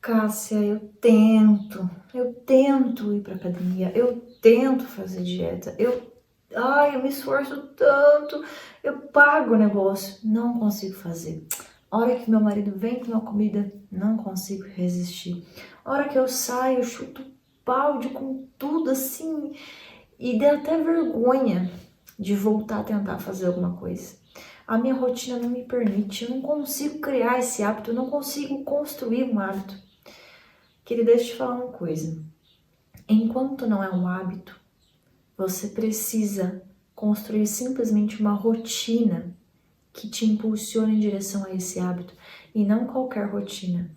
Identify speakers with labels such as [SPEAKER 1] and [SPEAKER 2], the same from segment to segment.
[SPEAKER 1] Cássia, eu tento ir pra academia, eu tento fazer dieta, eu me esforço tanto, eu pago o negócio, não consigo fazer. A hora que meu marido vem com uma comida, não consigo resistir. A hora que eu saio, eu chuto balde com tudo assim, e dá até vergonha de voltar a tentar fazer alguma coisa. A minha rotina não me permite, eu não consigo criar esse hábito, eu não consigo construir um hábito. Querida, deixa eu te falar uma coisa. Enquanto não é um hábito, você precisa construir simplesmente uma rotina que te impulsione em direção a esse hábito e não qualquer rotina.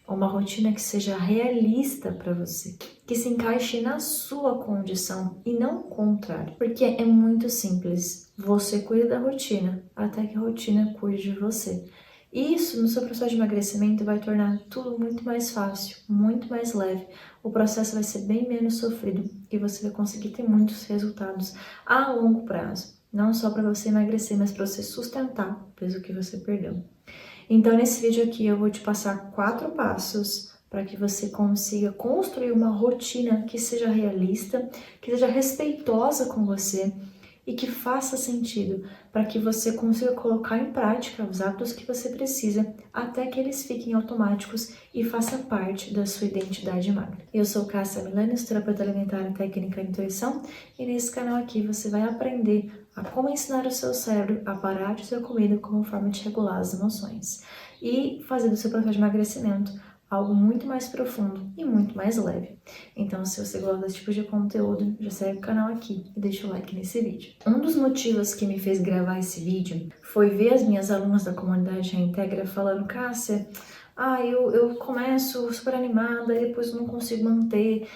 [SPEAKER 1] Uma rotina que seja realista para você, que se encaixe na sua condição e não o contrário. Porque é muito simples. Você cuida da rotina até que a rotina cuide de você. Isso, no seu processo de emagrecimento, vai tornar tudo muito mais fácil, muito mais leve. O processo vai ser bem menos sofrido e você vai conseguir ter muitos resultados a longo prazo. Não só para você emagrecer, mas para você sustentar o peso que você perdeu. Então, nesse vídeo aqui, eu vou te passar 4 passos para que você consiga construir uma rotina que seja realista, que seja respeitosa com você e que faça sentido para que você consiga colocar em prática os hábitos que você precisa até que eles fiquem automáticos e façam parte da sua identidade magra. Eu sou Cássia Milani, terapeuta alimentar, técnica e intuição, e nesse canal aqui você vai aprender a como ensinar o seu cérebro a parar de ser comida como forma de regular as emoções e fazer do seu processo de emagrecimento algo muito mais profundo e muito mais leve. Então, se você gosta desse tipo de conteúdo, já segue o canal aqui e deixa o like nesse vídeo. Um dos motivos que me fez gravar esse vídeo foi ver as minhas alunas da comunidade Reintegra falando: Cássia, eu começo super animada e depois eu não consigo manter,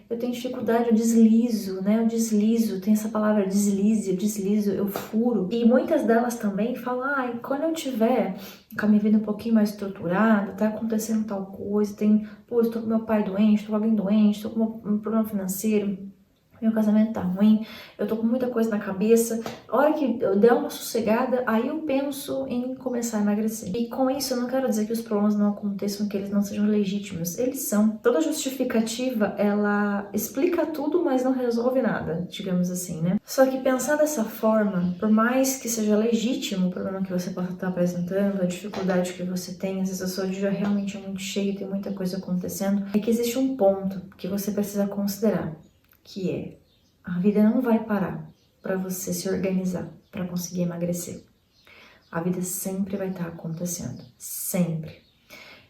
[SPEAKER 1] eu tenho dificuldade, eu deslizo, né? Eu deslizo, tem essa palavra deslize, eu deslizo, eu furo. E muitas delas também falam: quando eu tiver com a minha vida um pouquinho mais estruturada, tá acontecendo tal coisa, estou com meu pai doente, estou com alguém doente, estou com um problema financeiro, meu casamento tá ruim, eu tô com muita coisa na cabeça. A hora que eu der uma sossegada, aí eu penso em começar a emagrecer. E com isso eu não quero dizer que os problemas não aconteçam, que eles não sejam legítimos. Eles são. Toda justificativa, ela explica tudo, mas não resolve nada, digamos assim, né? Só que pensar dessa forma, por mais que seja legítimo o problema que você possa estar apresentando, a dificuldade que você tem, às vezes a sua vida realmente é muito cheia, tem muita coisa acontecendo, é que existe um ponto que você precisa considerar, que é: a vida não vai parar para você se organizar para conseguir emagrecer. A vida sempre vai estar acontecendo, sempre.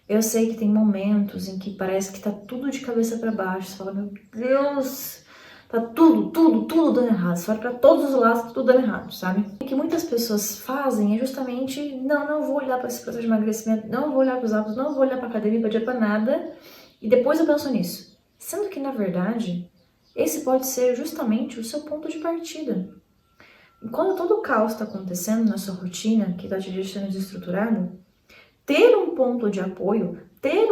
[SPEAKER 1] Eu sei que tem momentos em que parece que tá tudo de cabeça para baixo, você fala: meu Deus, tá tudo dando errado, você olha para todos os lados, tá tudo dando errado, sabe? O que muitas pessoas fazem é justamente: não vou olhar para esse processo de emagrecimento, não vou olhar para os hábitos, não vou olhar para academia, para dia, para nada, e depois eu penso nisso. Sendo que, na verdade, esse pode ser justamente o seu ponto de partida. E quando todo o caos está acontecendo na sua rotina, que está te deixando desestruturado, ter um ponto de apoio, ter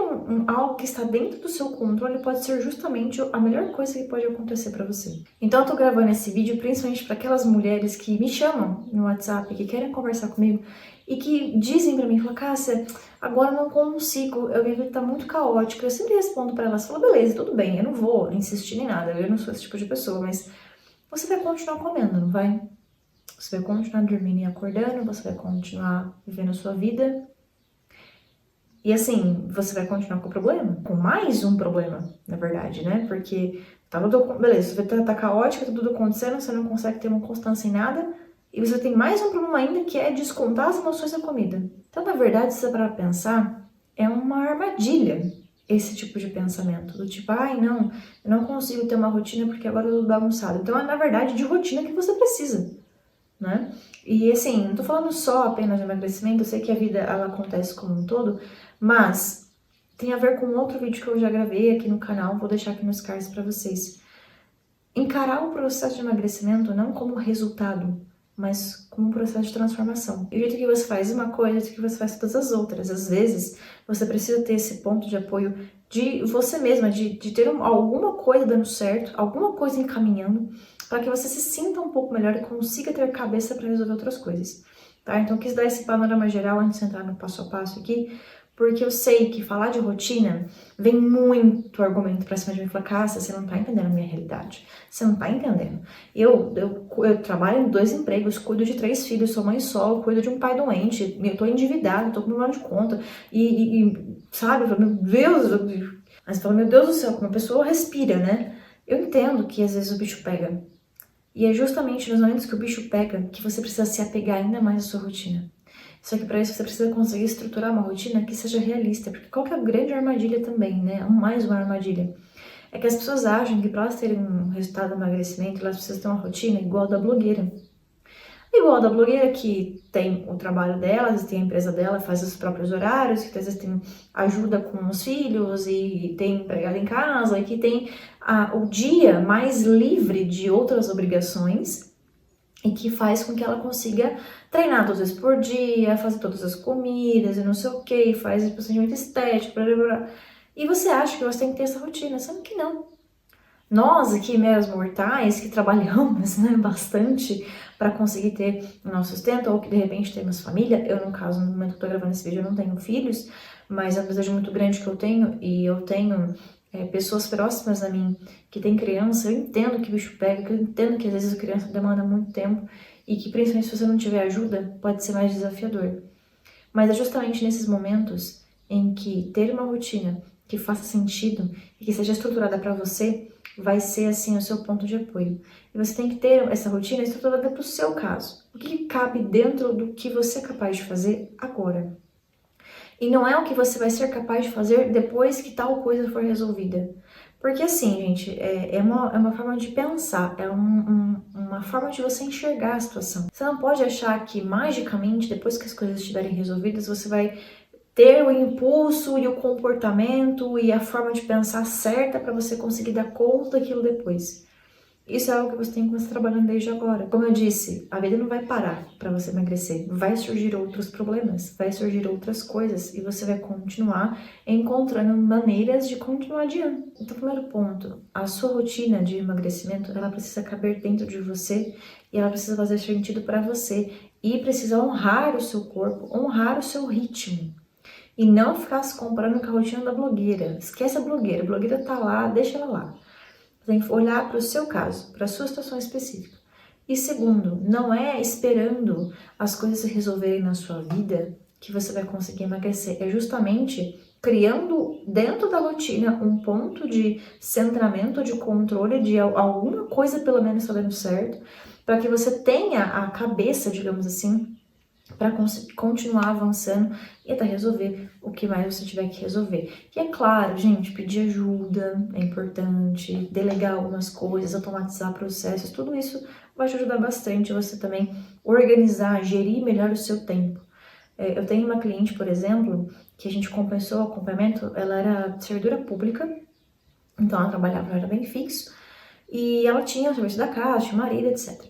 [SPEAKER 1] algo que está dentro do seu controle pode ser justamente a melhor coisa que pode acontecer para você. Então eu tô gravando esse vídeo principalmente para aquelas mulheres que me chamam no WhatsApp, que querem conversar comigo e que dizem para mim: Cássia, agora eu não consigo, minha vida tá muito caótica. Eu sempre respondo para elas, falo: beleza, tudo bem, eu não vou insistir nem nada, eu não sou esse tipo de pessoa, mas você vai continuar comendo, não vai? Você vai continuar dormindo e acordando, você vai continuar vivendo a sua vida. E assim, você vai continuar com o problema, com mais um problema, na verdade, né? Porque tá tudo, beleza, você tá caótica, tá tudo acontecendo, você não consegue ter uma constância em nada, e você tem mais um problema ainda, que é descontar as emoções da comida. Então, na verdade, se você parar pra pensar, é uma armadilha esse tipo de pensamento, do tipo: não, eu não consigo ter uma rotina porque agora eu tô bagunçado. Então, é na verdade de rotina que você precisa, né? E assim, não tô falando só apenas de emagrecimento, eu sei que a vida ela acontece como um todo, mas tem a ver com outro vídeo que eu já gravei aqui no canal, vou deixar aqui nos cards para vocês. Encarar o processo de emagrecimento não como resultado, mas como um processo de transformação. E o jeito que você faz uma coisa, o jeito que você faz todas as outras. Às vezes, você precisa ter esse ponto de apoio de você mesma, de ter alguma coisa dando certo, alguma coisa encaminhando, para que você se sinta um pouco melhor e consiga ter cabeça para resolver outras coisas, tá? Então, eu quis dar esse panorama geral antes de entrar no passo a passo aqui, Porque eu sei que falar de rotina vem muito argumento pra cima de mim. Falar, Cássia, você não tá entendendo a minha realidade. Você não tá entendendo. Eu trabalho em 2 empregos, cuido de 3 filhos, sou mãe solo, cuido de um pai doente, eu tô endividada, tô com problema de conta. Sabe, eu falo, meu Deus, mas eu falo, meu Deus do céu, como a pessoa respira, né? Eu entendo que às vezes o bicho pega. E é justamente nos momentos que o bicho pega que você precisa se apegar ainda mais à sua rotina. Só que para isso você precisa conseguir estruturar uma rotina que seja realista, porque qual que é a grande armadilha também, né? Mais uma armadilha. É que as pessoas acham que para elas terem um resultado de emagrecimento, elas precisam ter uma rotina igual a da blogueira. Igual a da blogueira que tem o trabalho dela, tem a empresa dela, faz os próprios horários, que às vezes tem ajuda com os filhos e tem empregado em casa, e que tem o dia mais livre de outras obrigações e que faz com que ela consiga treinar 2 vezes por dia, fazer todas as comidas e não sei o que, faz procedimento estético, blá, blá, blá. E você acha que você tem que ter essa rotina, sendo que não. Nós aqui, meros mortais, que trabalhamos, né, bastante para conseguir ter o nosso sustento, ou que de repente temos família, eu no caso, no momento que eu tô gravando esse vídeo, eu não tenho filhos, mas é um desejo muito grande que eu tenho, e eu tenho pessoas próximas a mim que têm criança, eu entendo que bicho pega, que eu entendo que às vezes a criança demanda muito tempo, e que principalmente se você não tiver ajuda, pode ser mais desafiador. Mas é justamente nesses momentos em que ter uma rotina que faça sentido e que seja estruturada para você, vai ser assim o seu ponto de apoio. E você tem que ter essa rotina estruturada para o seu caso. O que cabe dentro do que você é capaz de fazer agora. E não é o que você vai ser capaz de fazer depois que tal coisa for resolvida. Porque assim, gente, é uma forma de pensar, é uma forma de você enxergar a situação. Você não pode achar que magicamente, depois que as coisas estiverem resolvidas, você vai ter o impulso e o comportamento e a forma de pensar certa para você conseguir dar conta daquilo depois. Isso é algo que você tem que começar trabalhando desde agora. Como eu disse, a vida não vai parar para você emagrecer. Vai surgir outros problemas, vai surgir outras coisas e você vai continuar encontrando maneiras de continuar adiante. Então, primeiro ponto, a sua rotina de emagrecimento, ela precisa caber dentro de você e ela precisa fazer sentido para você e precisa honrar o seu corpo, honrar o seu ritmo. E não ficar se comparando com a rotina da blogueira. Esquece a blogueira tá lá, deixa ela lá. Você tem que olhar para o seu caso, para a sua situação específica. E segundo, não é esperando as coisas se resolverem na sua vida que você vai conseguir emagrecer. É justamente criando dentro da rotina um ponto de centramento, de controle, de alguma coisa pelo menos está dando certo, para que você tenha a cabeça, digamos assim, para continuar avançando e até resolver o que mais você tiver que resolver. E é claro, gente, pedir ajuda é importante, delegar algumas coisas, automatizar processos, tudo isso vai te ajudar bastante você também organizar, gerir melhor o seu tempo. Eu tenho uma cliente, por exemplo, que a gente compensou o acompanhamento, ela era servidora pública, então ela trabalhava, era bem fixo, e ela tinha o serviço da casa, tinha marido, etc.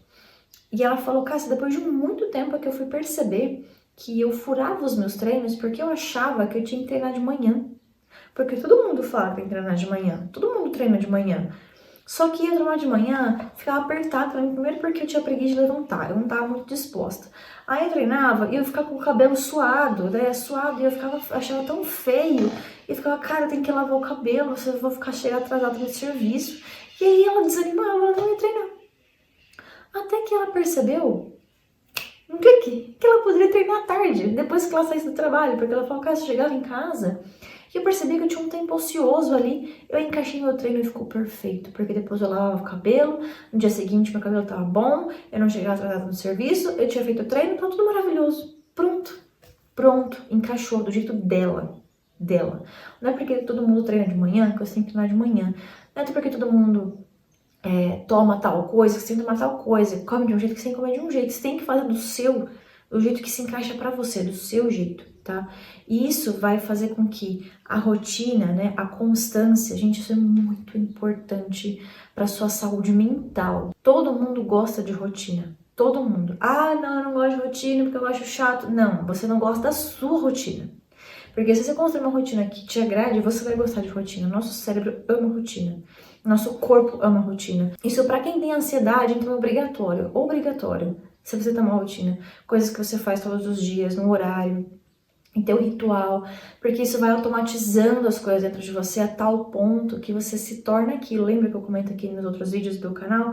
[SPEAKER 1] E ela falou, Cássia, depois de muito tempo é que eu fui perceber que eu furava os meus treinos porque eu achava que eu tinha que treinar de manhã. Porque todo mundo fala que tem que treinar de manhã, todo mundo treina de manhã. Só que ia treinar de manhã, ficava apertado pra mim, primeiro porque eu tinha preguiça de levantar, eu não tava muito disposta. Aí eu treinava e eu ficava com o cabelo suado, daí suado, e eu achava tão feio, e eu ficava, cara, eu tenho que lavar o cabelo, senão eu vou ficar cheia atrasada no serviço. E aí ela desanimava, ela não ia treinar. Até que ela percebeu que ela poderia treinar à tarde, depois que ela saísse do trabalho, porque ela falou, cara, eu chegava em casa e eu percebi que eu tinha um tempo ocioso ali, eu encaixei meu treino e ficou perfeito, porque depois eu lavava o cabelo, no dia seguinte meu cabelo tava bom, eu não chegava atrasada no serviço, eu tinha feito o treino, tá tudo maravilhoso, pronto, encaixou do jeito dela. Não é porque todo mundo treina de manhã que você tem que treinar de manhã, não é porque todo mundo toma tal coisa, que você tem que tomar tal coisa, come de um jeito que você tem que comer de um jeito, você tem que fazer do jeito que se encaixa pra você, do seu jeito, tá? E isso vai fazer com que a rotina, né, a constância, gente, isso é muito importante pra sua saúde mental. Todo mundo gosta de rotina, todo mundo. Ah, não, eu não gosto de rotina porque eu acho chato. Não, você não gosta da sua rotina. Porque se você construir uma rotina que te agrade, você vai gostar de rotina. Nosso cérebro ama rotina. Nosso corpo ama rotina. Isso para quem tem ansiedade, então é obrigatório. Se você tem uma rotina. Coisas que você faz todos os dias, no horário. em ter o ritual, porque isso vai automatizando as coisas dentro de você a tal ponto que você se torna aquilo. Lembra que eu comento aqui nos outros vídeos do canal,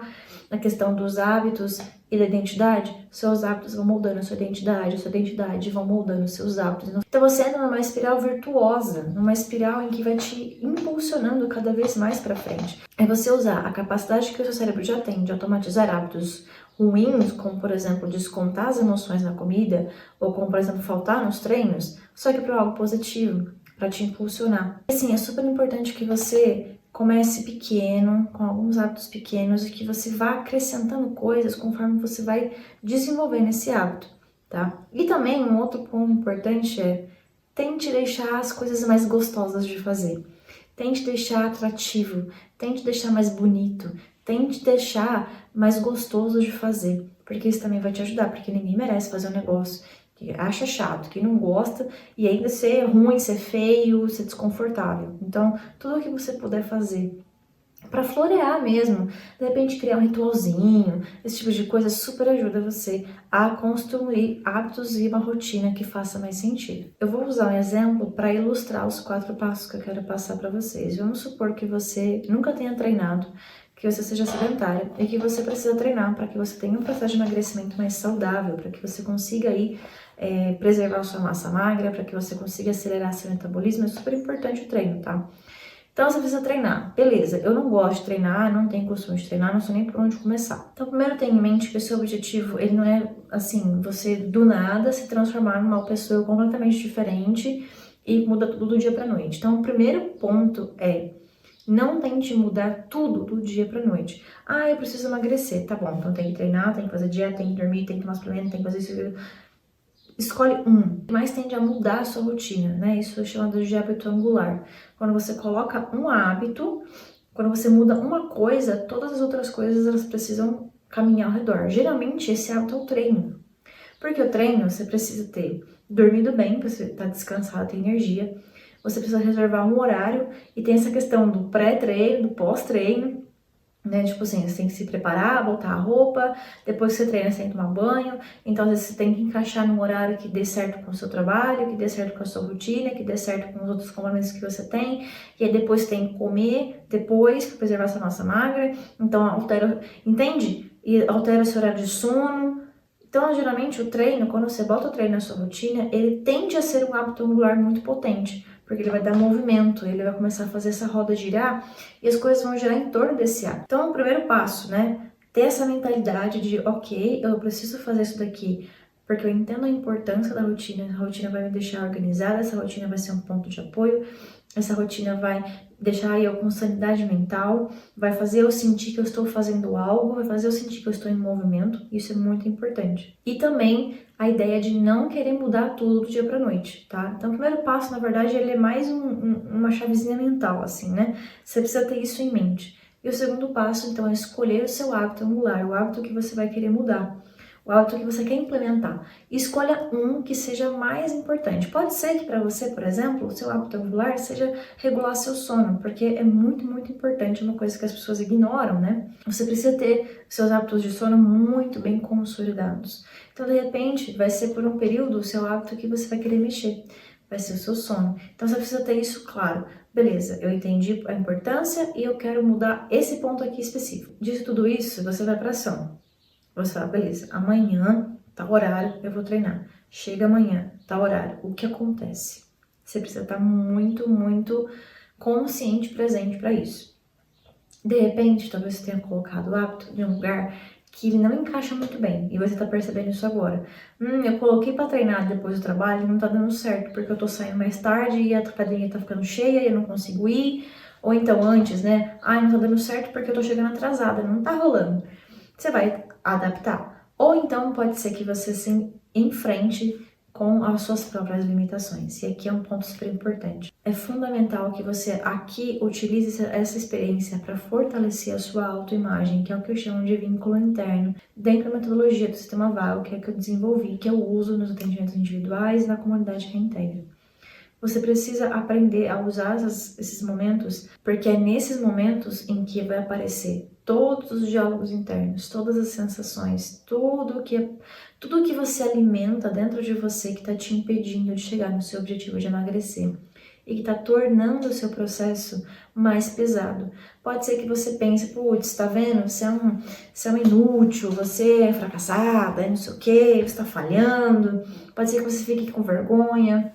[SPEAKER 1] a questão dos hábitos e da identidade? Seus hábitos vão moldando a sua identidade vão moldando os seus hábitos. Então você entra numa espiral virtuosa, numa espiral em que vai te impulsionando cada vez mais para frente. É você usar a capacidade que o seu cérebro já tem de automatizar hábitos ruins, como por exemplo descontar as emoções na comida, ou como por exemplo faltar nos treinos, só que para algo positivo, para te impulsionar. Assim, é super importante que você comece pequeno, com alguns hábitos pequenos, e que você vá acrescentando coisas conforme você vai desenvolvendo esse hábito, tá? E também um outro ponto importante é tente deixar as coisas mais gostosas de fazer. Tente deixar atrativo, tente deixar mais bonito, tente deixar mais gostoso de fazer, porque isso também vai te ajudar, porque ninguém merece fazer um negócio que acha chato, que não gosta, e ainda ser ruim, ser feio, ser desconfortável. Então, tudo o que você puder fazer para florear mesmo, de repente criar um ritualzinho, esse tipo de coisa super ajuda você a construir hábitos e uma rotina que faça mais sentido. Eu vou usar um exemplo para ilustrar os 4 passos que eu quero passar para vocês. Vamos supor que você nunca tenha treinado, que você seja sedentária e que você precisa treinar para que você tenha um processo de emagrecimento mais saudável, para que você consiga aí preservar a sua massa magra, para que você consiga acelerar seu metabolismo. É super importante o treino, tá? Então você precisa treinar. Beleza, eu não gosto de treinar, não tenho costume de treinar, não sei nem por onde começar. Então primeiro tenha em mente que o seu objetivo, ele não é assim, você do nada se transformar numa pessoa completamente diferente e muda tudo do dia pra noite. Então o primeiro ponto é não tente mudar tudo do dia pra noite. Ah, eu preciso emagrecer. Tá bom, então tem que treinar, tem que fazer dieta, tem que dormir, tem que tomar suplemento, tem que fazer isso. Escolhe um, que mais tende a mudar a sua rotina, né? Isso é chamado de hábito angular. Quando você coloca um hábito, quando você muda uma coisa, todas as outras coisas elas precisam caminhar ao redor. Geralmente esse hábito é o treino. Porque o treino você precisa ter dormido bem, para você estar descansado, ter energia. Você precisa reservar um horário e tem essa questão do pré-treino, do pós-treino, né? Tipo assim, você tem que se preparar, botar a roupa, depois que você treina, você tem que tomar banho. Então, às vezes, você tem que encaixar num horário que dê certo com o seu trabalho, que dê certo com a sua rotina, que dê certo com os outros compromissos que você tem. E aí, depois, você tem que comer, depois, para preservar essa massa magra. Então, altera, entende? E altera o seu horário de sono. Então, geralmente, o treino, quando você bota o treino na sua rotina, ele tende a ser um hábito angular muito potente, porque ele vai dar movimento, ele vai começar a fazer essa roda girar e as coisas vão girar em torno desse hábito. Então, o primeiro passo, né? Ter essa mentalidade de, ok, eu preciso fazer isso daqui, porque eu entendo a importância da rotina, a rotina vai me deixar organizada, essa rotina vai ser um ponto de apoio, essa rotina vai deixar eu com sanidade mental, vai fazer eu sentir que eu estou fazendo algo, vai fazer eu sentir que eu estou em movimento, isso é muito importante. E também a ideia de não querer mudar tudo do dia para noite, tá? Então, o primeiro passo, na verdade, ele é mais uma chavezinha mental, assim, né? Você precisa ter isso em mente. E o segundo passo, então, é escolher o seu hábito angular, o hábito que você vai querer mudar, o hábito que você quer implementar. E escolha um que seja mais importante. Pode ser que para você, por exemplo, o seu hábito angular seja regular seu sono, porque é muito, muito importante, uma coisa que as pessoas ignoram, né? Você precisa ter seus hábitos de sono muito bem consolidados. Então, de repente, vai ser por um período o seu hábito que você vai querer mexer. Vai ser o seu sono. Então, você precisa ter isso claro. Beleza, eu entendi a importância e eu quero mudar esse ponto aqui específico. Dito tudo isso, você vai para ação. Você fala, beleza, amanhã, tá horário, eu vou treinar. Chega amanhã, tá horário. O que acontece? Você precisa estar muito, muito consciente, presente para isso. De repente, talvez você tenha colocado o hábito em um lugar que ele não encaixa muito bem, e você tá percebendo isso agora. Eu coloquei pra treinar depois do trabalho e não tá dando certo, porque eu tô saindo mais tarde e a academia tá ficando cheia e eu não consigo ir. Ou então antes, né? Não tá dando certo porque eu tô chegando atrasada, não tá rolando. Você vai adaptar. Ou então pode ser que você se enfrente com as suas próprias limitações. E aqui é um ponto super importante. É fundamental que você aqui utilize essa experiência para fortalecer a sua autoimagem, que é o que eu chamo de vínculo interno, dentro da metodologia do Sistema VAL, que é que eu desenvolvi, que eu uso nos atendimentos individuais e na comunidade Reintegra. Você precisa aprender a usar esses momentos, porque é nesses momentos em que vai aparecer todos os diálogos internos, todas as sensações, Tudo que você alimenta dentro de você que está te impedindo de chegar no seu objetivo de emagrecer e que está tornando o seu processo mais pesado. Pode ser que você pense, putz, tá vendo? Você é um inútil, você é fracassada, não sei o que, você está falhando. Pode ser que você fique com vergonha.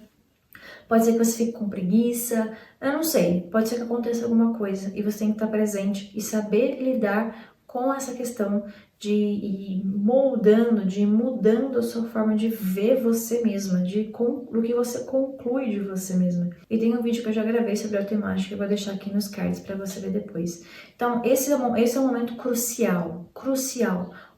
[SPEAKER 1] Pode ser que você fique com preguiça, eu não sei, pode ser que aconteça alguma coisa e você tem que estar presente e saber lidar com essa questão de ir moldando, de ir mudando a sua forma de ver você mesma, do que você conclui de você mesma. E tem um vídeo que eu já gravei sobre autoimagem que eu vou deixar aqui nos cards para você ver depois. Então, esse é um momento crucial,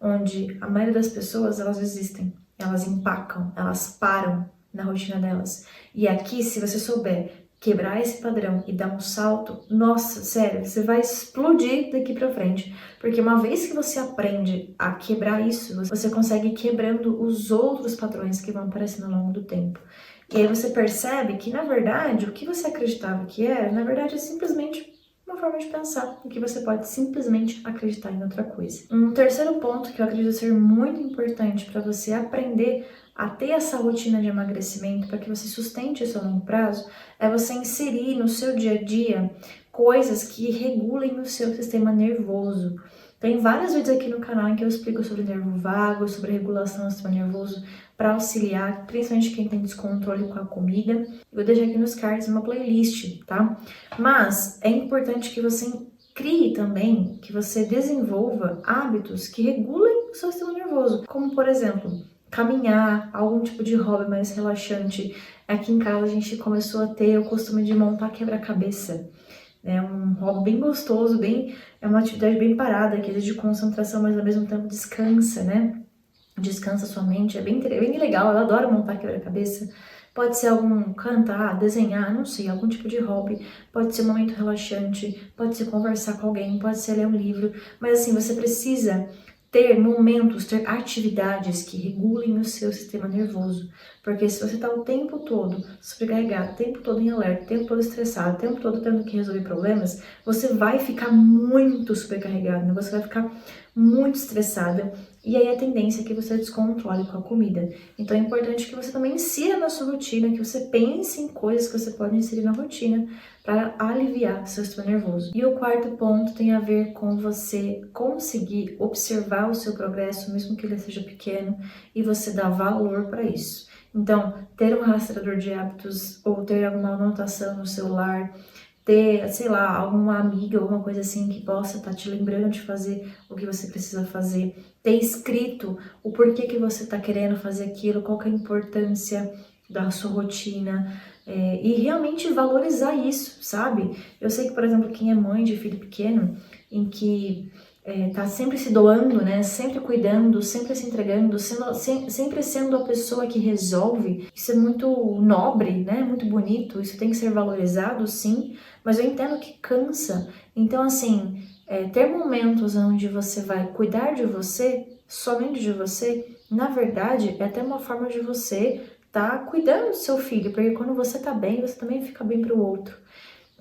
[SPEAKER 1] onde a maioria das pessoas, elas desistem, elas empacam, elas param na rotina delas. E aqui, se você souber quebrar esse padrão e dar um salto, nossa, sério, você vai explodir daqui pra frente. Porque uma vez que você aprende a quebrar isso, você consegue ir quebrando os outros padrões que vão aparecendo ao longo do tempo. E aí você percebe que, na verdade, o que você acreditava que era, na verdade, é simplesmente uma forma de pensar, e que você pode simplesmente acreditar em outra coisa. Um terceiro ponto que eu acredito ser muito importante para você aprender a ter essa rotina de emagrecimento, para que você sustente isso a longo prazo, é você inserir no seu dia a dia coisas que regulem o seu sistema nervoso. Tem vários vídeos aqui no canal em que eu explico sobre nervo vago, sobre regulação do sistema nervoso, para auxiliar, principalmente quem tem descontrole com a comida. Eu vou deixar aqui nos cards uma playlist, tá? Mas é importante que você crie também, que você desenvolva hábitos que regulem o seu sistema nervoso, como por exemplo, caminhar, algum tipo de hobby mais relaxante. Aqui em casa a gente começou a ter o costume de montar quebra-cabeça. É um hobby bem gostoso, é uma atividade bem parada, que exige concentração, mas ao mesmo tempo descansa, né? Descansa sua mente, é bem legal, eu adoro montar quebra-cabeça. Pode ser algum cantar, desenhar, não sei, algum tipo de hobby. Pode ser um momento relaxante, pode ser conversar com alguém, pode ser ler um livro. Mas assim, você precisa ter momentos, ter atividades que regulem o seu sistema nervoso. Porque se você está o tempo todo sobrecarregado, o tempo todo em alerta, o tempo todo estressado, o tempo todo tendo que resolver problemas, você vai ficar muito sobrecarregado, né? Você vai ficar muito estressada. E aí a tendência é que você descontrole com a comida. Então é importante que você também insira na sua rotina, que você pense em coisas que você pode inserir na rotina para aliviar seu sistema nervoso. E o quarto ponto tem a ver com você conseguir observar o seu progresso, mesmo que ele seja pequeno, e você dar valor para isso. Então, ter um rastreador de hábitos ou ter alguma anotação no celular, ter, sei lá, alguma amiga, alguma coisa assim que possa estar te lembrando de fazer o que você precisa fazer, ter escrito o porquê que você está querendo fazer aquilo, qual que é a importância da sua rotina, e realmente valorizar isso, sabe? Eu sei que, por exemplo, quem é mãe de filho pequeno, em que tá sempre se doando, né? Sempre cuidando, sempre se entregando, sempre sendo a pessoa que resolve. Isso é muito nobre, né? Muito bonito. Isso tem que ser valorizado, sim. Mas eu entendo que cansa. Então, assim, ter momentos onde você vai cuidar de você, somente de você, na verdade, é até uma forma de você tá cuidando do seu filho, porque quando você tá bem, você também fica bem pro outro.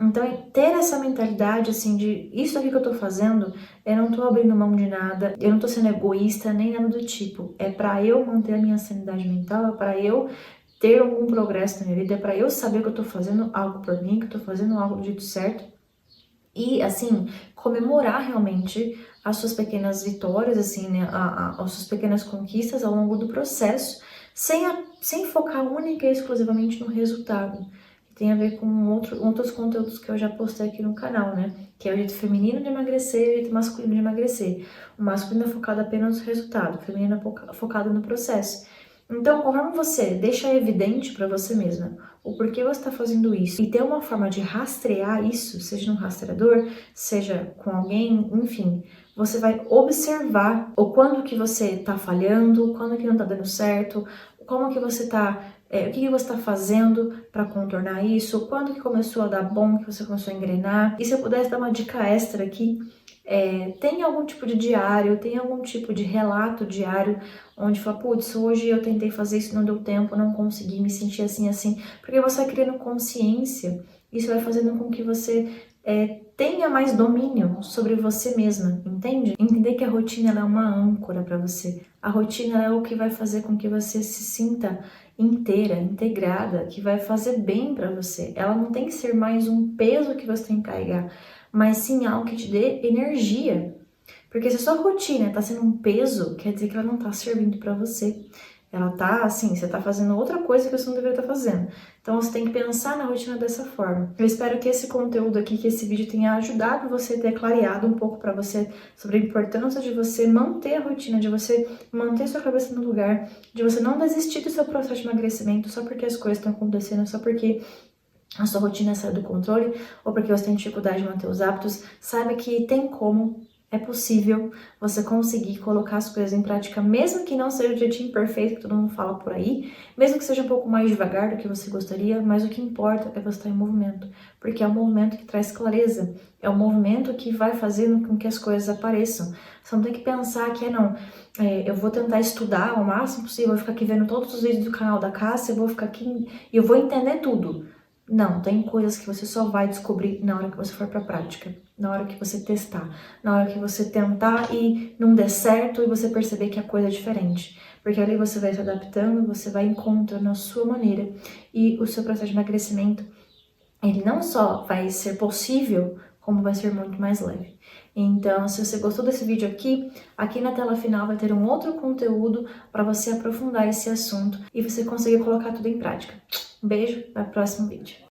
[SPEAKER 1] Então, ter essa mentalidade, assim, de isso aqui que eu tô fazendo, eu não tô abrindo mão de nada, eu não tô sendo egoísta, nem nada do tipo. É pra eu manter a minha sanidade mental, é pra eu ter algum progresso na minha vida, é pra eu saber que eu tô fazendo algo por mim, que eu tô fazendo algo do jeito certo. E, assim, comemorar realmente as suas pequenas vitórias, assim, né, as suas pequenas conquistas ao longo do processo, sem focar única e exclusivamente no resultado. Tem a ver com outros conteúdos que eu já postei aqui no canal, né? Que é o jeito feminino de emagrecer e o jeito masculino de emagrecer. O masculino é focado apenas no resultado, o feminino é focado no processo. Então, conforme você deixa evidente para você mesma o porquê você está fazendo isso e ter uma forma de rastrear isso, seja num rastreador, seja com alguém, enfim, você vai observar o quando que você está falhando, quando que não está dando certo, como que você está, o que você está fazendo para contornar isso, quando que começou a dar bom, que você começou a engrenar. E se eu pudesse dar uma dica extra aqui, tem algum tipo de diário, tem algum tipo de relato diário, onde fala, putz, hoje eu tentei fazer isso, não deu tempo, não consegui, me sentir assim, porque você vai criando consciência Isso vai fazendo com que você tenha mais domínio sobre você mesma, entende? Entender que a rotina ela é uma âncora para você. A rotina ela é o que vai fazer com que você se sinta inteira, integrada, que vai fazer bem para você. Ela não tem que ser mais um peso que você tem que carregar, mas sim algo que te dê energia. Porque se a sua rotina tá sendo um peso, quer dizer que ela não tá servindo para você. Ela tá assim, você tá fazendo outra coisa que você não deveria estar fazendo. Então você tem que pensar na rotina dessa forma. Eu espero que esse conteúdo aqui, que esse vídeo tenha ajudado você a ter clareado um pouco para você sobre a importância de você manter a rotina, de você manter sua cabeça no lugar, de você não desistir do seu processo de emagrecimento só porque as coisas estão acontecendo, só porque a sua rotina saiu do controle ou porque você tem dificuldade de manter os hábitos. Saiba que tem como. É possível você conseguir colocar as coisas em prática, mesmo que não seja o jeitinho perfeito que todo mundo fala por aí, mesmo que seja um pouco mais devagar do que você gostaria, mas o que importa é você estar em movimento, porque é o movimento que traz clareza, é o movimento que vai fazendo com que as coisas apareçam. Você não tem que pensar que eu vou tentar estudar ao máximo possível, vou ficar aqui vendo todos os vídeos do canal da Cássia, eu vou ficar aqui e eu vou entender tudo. Não, tem coisas que você só vai descobrir na hora que você for pra prática, na hora que você testar, na hora que você tentar e não der certo e você perceber que a coisa é diferente. Porque ali você vai se adaptando, você vai encontrando a sua maneira e o seu processo de emagrecimento, ele não só vai ser possível, como vai ser muito mais leve. Então, se você gostou desse vídeo aqui na tela final vai ter um outro conteúdo para você aprofundar esse assunto e você conseguir colocar tudo em prática. Um beijo, até o próximo vídeo.